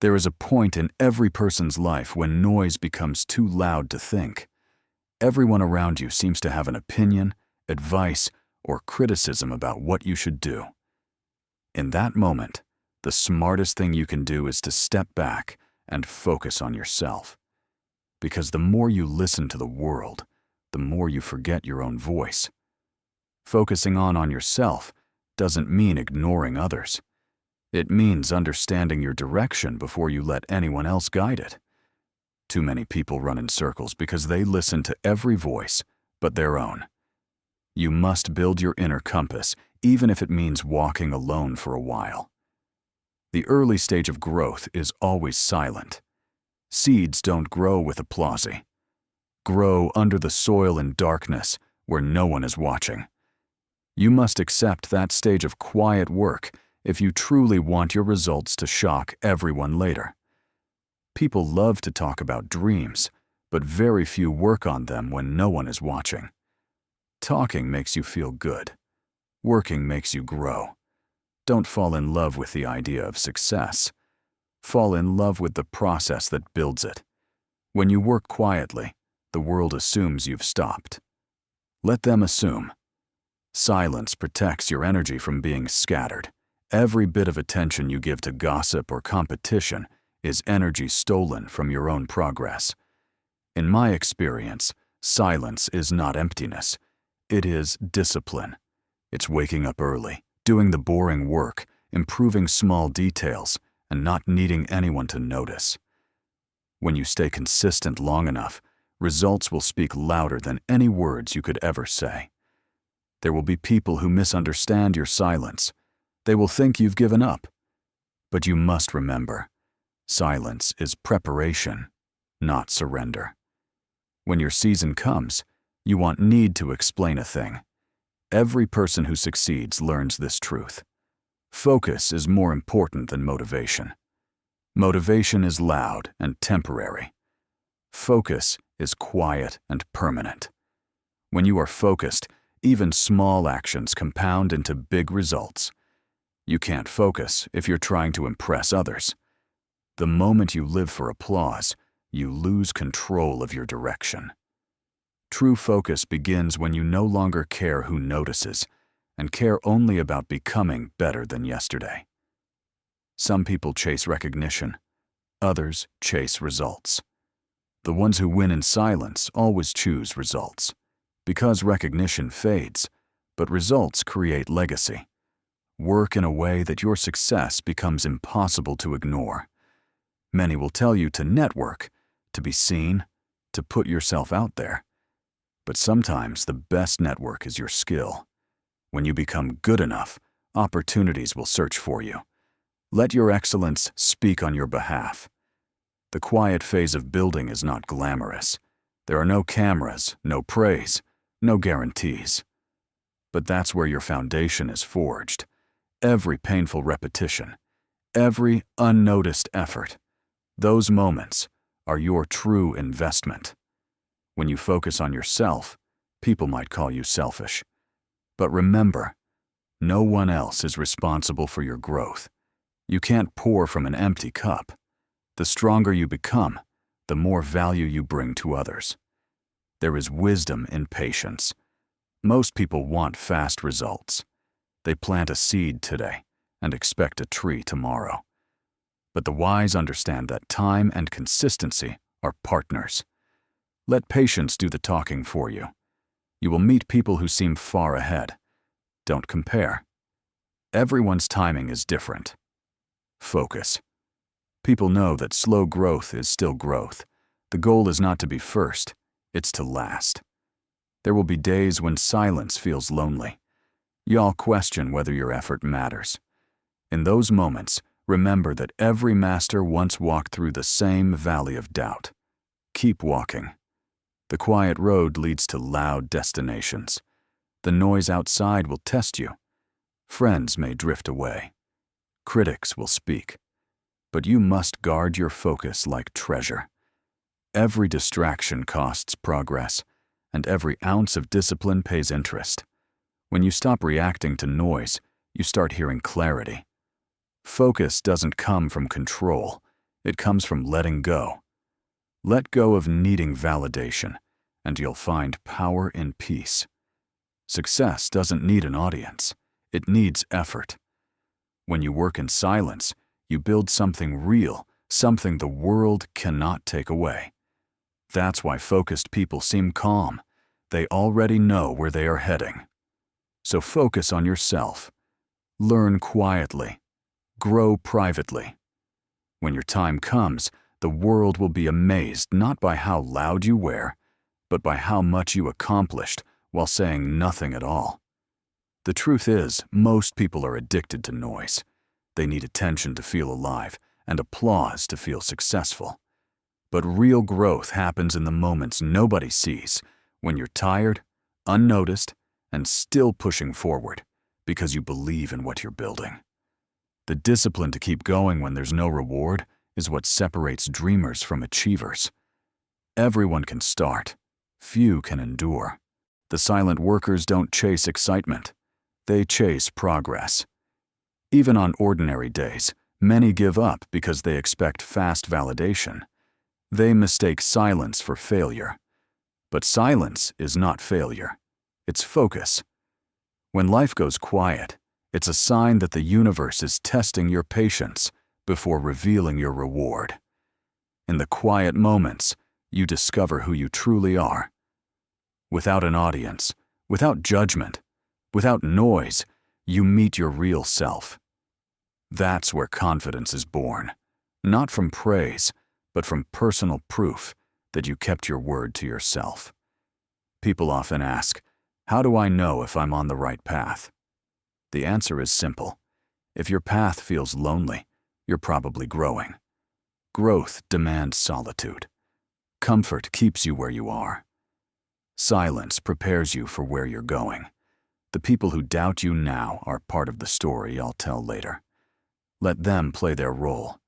There is a point in every person's life when noise becomes too loud to think. Everyone around you seems to have an opinion, advice, or criticism about what you should do. In that moment, the smartest thing you can do is to step back and focus on yourself. Because the more you listen to the world, the more you forget your own voice. Focusing on yourself doesn't mean ignoring others. It means understanding your direction before you let anyone else guide it. Too many people run in circles because they listen to every voice but their own. You must build your inner compass, even if it means walking alone for a while. The early stage of growth is always silent. Seeds don't grow with applause. Grow under the soil in darkness where no one is watching. You must accept that stage of quiet work if you truly want your results to shock everyone later. People love to talk about dreams, but very few work on them when no one is watching. Talking makes you feel good. Working makes you grow. Don't fall in love with the idea of success. Fall in love with the process that builds it. When you work quietly, the world assumes you've stopped. Let them assume. Silence protects your energy from being scattered. Every bit of attention you give to gossip or competition is energy stolen from your own progress. In my experience, silence is not emptiness. It is discipline. It's waking up early, doing the boring work, improving small details, and not needing anyone to notice. When you stay consistent long enough, results will speak louder than any words you could ever say. There will be people who misunderstand your silence. They will think you've given up. But you must remember, silence is preparation, not surrender. When your season comes, you won't need to explain a thing. Every person who succeeds learns this truth. Focus is more important than motivation. Motivation is loud and temporary. Focus is quiet and permanent. When you are focused, even small actions compound into big results. You can't focus if you're trying to impress others. The moment you live for applause, you lose control of your direction. True focus begins when you no longer care who notices and care only about becoming better than yesterday. Some people chase recognition. Others chase results. The ones who win in silence always choose results. Because recognition fades, but results create legacy. Work in a way that your success becomes impossible to ignore. Many will tell you to network, to be seen, to put yourself out there. But sometimes the best network is your skill. When you become good enough, opportunities will search for you. Let your excellence speak on your behalf. The quiet phase of building is not glamorous. There are no cameras, no praise, no guarantees. But that's where your foundation is forged. Every painful repetition, every unnoticed effort, those moments are your true investment. When you focus on yourself, people might call you selfish. But remember, no one else is responsible for your growth. You can't pour from an empty cup. The stronger you become, the more value you bring to others. There is wisdom in patience. Most people want fast results. They plant a seed today and expect a tree tomorrow. But the wise understand that time and consistency are partners. Let patience do the talking for you. You will meet people who seem far ahead. Don't compare. Everyone's timing is different. Focus. People know that slow growth is still growth. The goal is not to be first, it's to last. There will be days when silence feels lonely. Y'all question whether your effort matters. In those moments, remember that every master once walked through the same valley of doubt. Keep walking. The quiet road leads to loud destinations. The noise outside will test you. Friends may drift away. Critics will speak. But you must guard your focus like treasure. Every distraction costs progress, and every ounce of discipline pays interest. When you stop reacting to noise, you start hearing clarity. Focus doesn't come from control. It comes from letting go. Let go of needing validation, and you'll find power in peace. Success doesn't need an audience. It needs effort. When you work in silence, you build something real, something the world cannot take away. That's why focused people seem calm. They already know where they are heading. So focus on yourself. Learn quietly. Grow privately. When your time comes, the world will be amazed not by how loud you wear, but by how much you accomplished while saying nothing at all. The truth is, most people are addicted to noise. They need attention to feel alive and applause to feel successful. But real growth happens in the moments nobody sees, when you're tired, unnoticed, and still pushing forward because you believe in what you're building. The discipline to keep going when there's no reward is what separates dreamers from achievers. Everyone can start. Few can endure. The silent workers don't chase excitement. They chase progress. Even on ordinary days, many give up because they expect fast validation. They mistake silence for failure. But silence is not failure. It's focus. When life goes quiet, it's a sign that the universe is testing your patience before revealing your reward. In the quiet moments, you discover who you truly are. Without an audience, without judgment, without noise, you meet your real self. That's where confidence is born, not from praise, but from personal proof that you kept your word to yourself. People often ask, how do I know if I'm on the right path? The answer is simple. If your path feels lonely, you're probably growing. Growth demands solitude. Comfort keeps you where you are. Silence prepares you for where you're going. The people who doubt you now are part of the story I'll tell later. Let them play their role.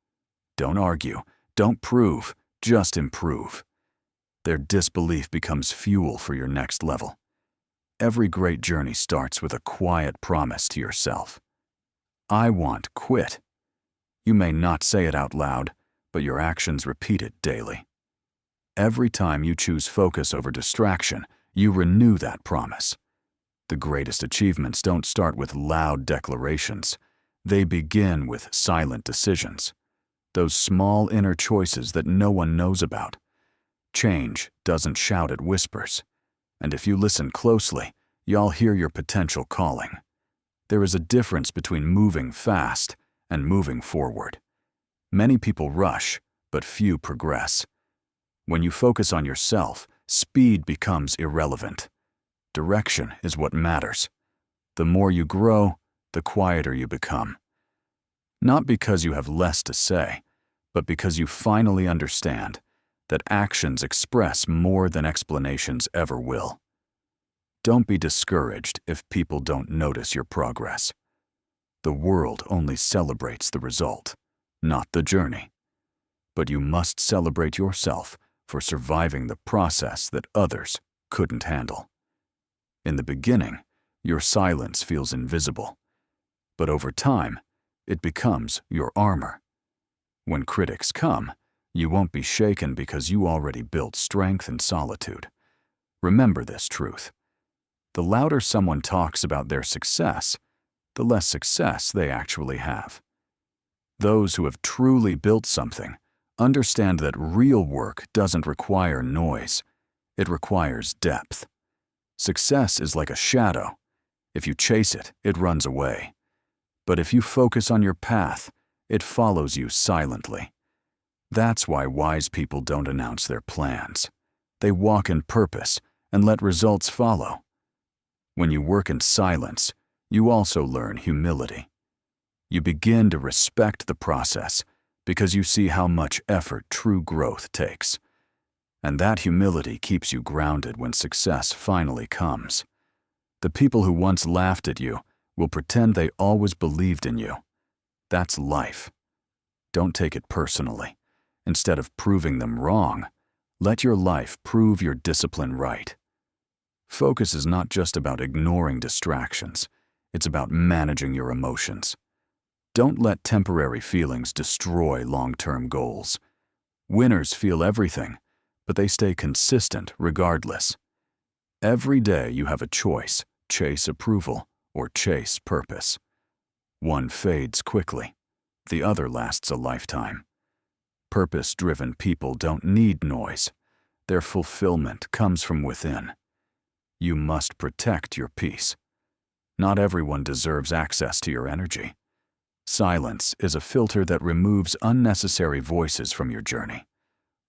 Don't argue, don't prove, just improve. Their disbelief becomes fuel for your next level. Every great journey starts with a quiet promise to yourself. I want quit. You may not say it out loud, but your actions repeat it daily. Every time you choose focus over distraction, you renew that promise. The greatest achievements don't start with loud declarations. They begin with silent decisions. Those small inner choices that no one knows about. Change doesn't shout, it whispers. And if you listen closely, you'll hear your potential calling. There is a difference between moving fast and moving forward. Many people rush, but few progress. When you focus on yourself, speed becomes irrelevant. Direction is what matters. The more you grow, the quieter you become. Not because you have less to say, but because you finally understand that actions express more than explanations ever will. Don't be discouraged if people don't notice your progress. The world only celebrates the result, not the journey. But you must celebrate yourself for surviving the process that others couldn't handle. In the beginning, your silence feels invisible, but over time, it becomes your armor. When critics come, you won't be shaken because you already built strength and solitude. Remember this truth. The louder someone talks about their success, the less success they actually have. Those who have truly built something understand that real work doesn't require noise. It requires depth. Success is like a shadow. If you chase it, it runs away. But if you focus on your path, it follows you silently. That's why wise people don't announce their plans. They walk in purpose and let results follow. When you work in silence, you also learn humility. You begin to respect the process because you see how much effort true growth takes. And that humility keeps you grounded when success finally comes. The people who once laughed at you will pretend they always believed in you. That's life. Don't take it personally. Instead of proving them wrong, let your life prove your discipline right. Focus is not just about ignoring distractions. It's about managing your emotions. Don't let temporary feelings destroy long-term goals. Winners feel everything, but they stay consistent regardless. Every day you have a choice: chase approval or chase purpose. One fades quickly, the other lasts a lifetime. Purpose-driven people don't need noise. Their fulfillment comes from within. You must protect your peace. Not everyone deserves access to your energy. Silence is a filter that removes unnecessary voices from your journey.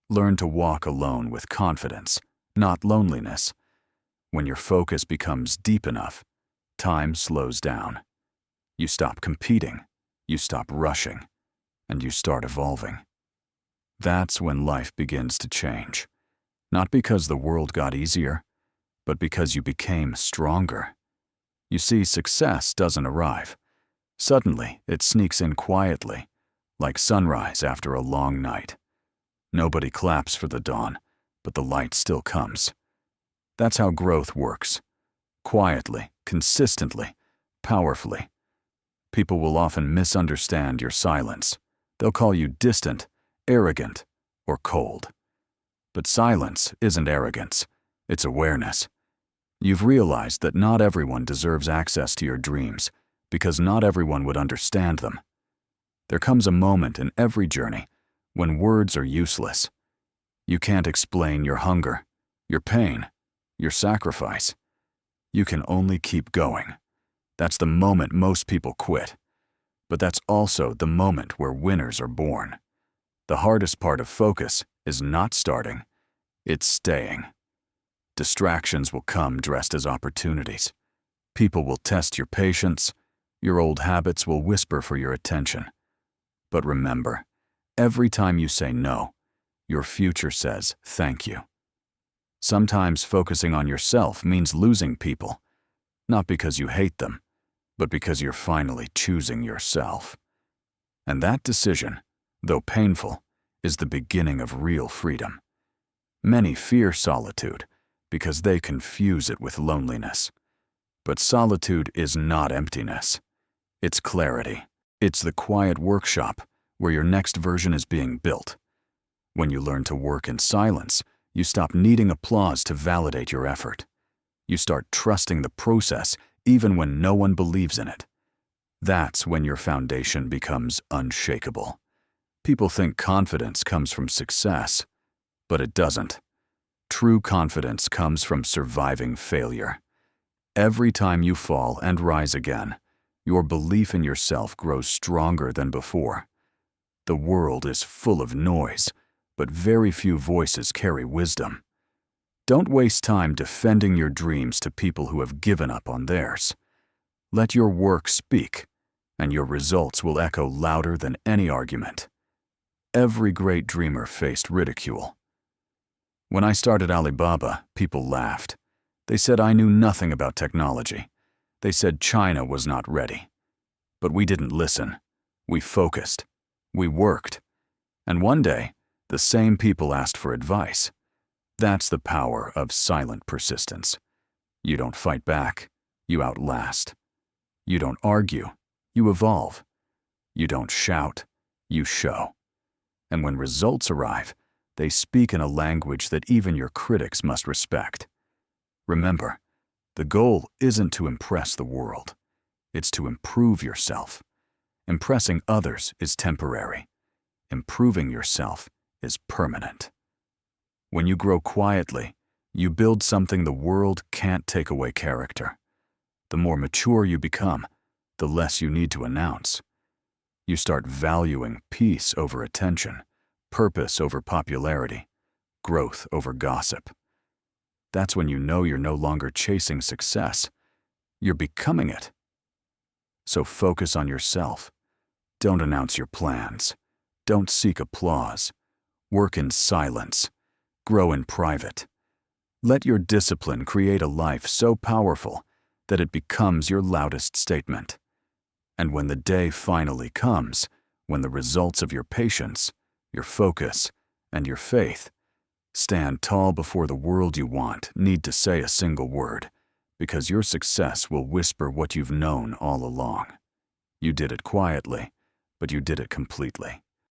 Learn to walk alone with confidence, not loneliness. When your focus becomes deep enough, time slows down. You stop competing, you stop rushing, and you start evolving. That's when life begins to change. Not because the world got easier, but because you became stronger. You see, success doesn't arrive. Suddenly, it sneaks in quietly, like sunrise after a long night. Nobody claps for the dawn, but the light still comes. That's how growth works. Quietly, consistently, powerfully. People will often misunderstand your silence. They'll call you distant, arrogant, or cold. But silence isn't arrogance, it's awareness. You've realized that not everyone deserves access to your dreams, because not everyone would understand them. There comes a moment in every journey when words are useless. You can't explain your hunger, your pain, your sacrifice. You can only keep going. That's the moment most people quit. But that's also the moment where winners are born. The hardest part of focus is not starting, it's staying. Distractions will come dressed as opportunities. People will test your patience. Your old habits will whisper for your attention. But remember, every time you say no, your future says thank you. Sometimes focusing on yourself means losing people, not because you hate them, but because you're finally choosing yourself. And that decision, though painful, is the beginning of real freedom. Many fear solitude because they confuse it with loneliness. But solitude is not emptiness. It's clarity. It's the quiet workshop where your next version is being built. When you learn to work in silence, you stop needing applause to validate your effort. You start trusting the process even when no one believes in it. That's when your foundation becomes unshakable. People think confidence comes from success, but it doesn't. True confidence comes from surviving failure. Every time you fall and rise again, your belief in yourself grows stronger than before. The world is full of noise, but very few voices carry wisdom. Don't waste time defending your dreams to people who have given up on theirs. Let your work speak, and your results will echo louder than any argument. Every great dreamer faced ridicule. When I started Alibaba, people laughed. They said I knew nothing about technology. They said China was not ready. But we didn't listen. We focused. We worked. And one day, the same people asked for advice. That's the power of silent persistence. You don't fight back, you outlast. You don't argue, you evolve. You don't shout, you show. And when results arrive, they speak in a language that even your critics must respect. Remember, the goal isn't to impress the world. It's to improve yourself. Impressing others is temporary. Improving yourself is permanent. When you grow quietly, you build something the world can't take away: character. The more mature you become, the less you need to announce. You start valuing peace over attention, purpose over popularity, growth over gossip. That's when you know you're no longer chasing success. You're becoming it. So focus on yourself. Don't announce your plans. Don't seek applause. Work in silence. Grow in private. Let your discipline create a life so powerful that it becomes your loudest statement. And when the day finally comes, when the results of your patience, your focus, and your faith stand tall before the world you want need to say a single word, because your success will whisper what you've known all along. You did it quietly, but you did it completely.